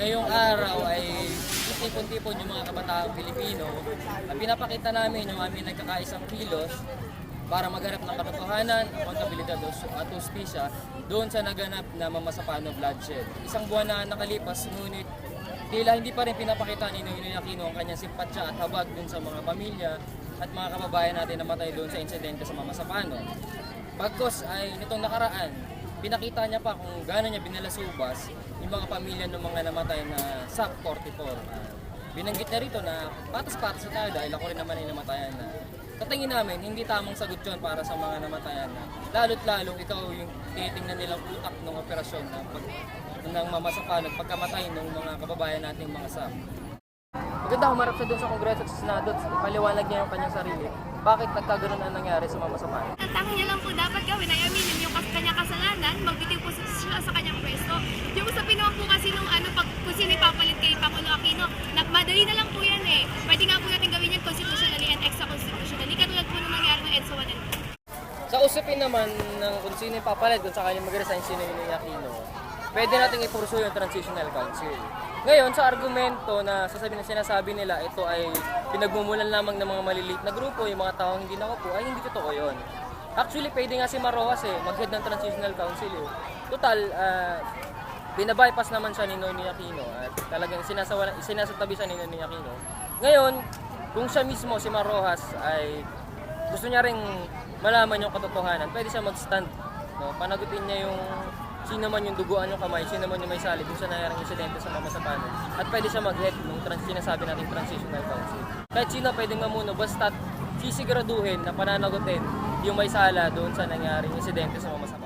ngayong araw ay tipon-tipon yung mga kabataang Pilipino na pinapakita namin yung aming nagkakaisang kilos para maghanap ng katotohanan, accountabilidad at hustisya doon sa naganap na mamasapano bloodshed. Isang buwan na nakalipas, ngunit tila hindi pa rin pinapakita ni Noynoy Aquino ang kanyang simpatsya at habag doon sa mga pamilya at mga kababayan natin na matay doon sa insidente sa mamasapano. Pagkos ay nitong nakaraan, pinakita niya pa kung gaano niya binalasubas yung mga pamilya ng mga namatay na SAC 44. Binanggit niya rito na patas-patas na tayo dahil ako rin naman ay namatayan na. Sa tingin namin, hindi tamang sagot yun para sa mga namatayan na. Lalo't lalong ikaw yung titingnan nilang utak ng operasyon ng mamasapano at pagkamatay ng mga kababayan nating mga SAC. Maganda humarap siya doon sa Kongreso at sa Senado at ipaliwanag niya yung kanyang sarili. Bakit nagkaganoon ang nangyari sa mamasapano? Ang tango niya lang po dapat gawin ay aminin yung kanyang kasalanan, magbitiw po siya sa kanyang pwesto. Yung usapin naman po kasi nung kung sino ipapalit kay Pangulo Aquino, madali na lang po yan eh. Pwede nga po natin gawin yan constitutionally and extra-constitutionally, katulad po nung nangyari ng EDSA 1 and 2. Sa usapin naman ng kung sino ipapalit, kung sakaling mag-resign si Noynoy Aquino, pwede natin ipurso yung Transitional Council. Ngayon, sa argumento na sinasabi nila, ito ay pinagmumulan lamang ng mga maliliit na grupo, yung mga taong hindi nakaupo, ay hindi totoo yun. Actually, pwede nga si Marrojas mag-head ng Transitional Council. Total, binabypass naman siya ni Noynoy Aquino at talagang sinasatabi siya ni Noynoy Aquino. Ngayon, kung siya mismo, si Marrojas, ay gusto niya ring malaman yung katotohanan, pwede siya mag-stand. No? Panagutin niya yung sino man yung duguan yung kamay, sino man yung may sali kung sa nangyaring insidente sa mamasapano. At pwede siya mag-head ng sinasabi nating Transitional Council. Kahit sino pwedeng mamuno, basta sisiguraduhin na pananagutin yung may sala doon sa nangyaring insidente sa mamasapano.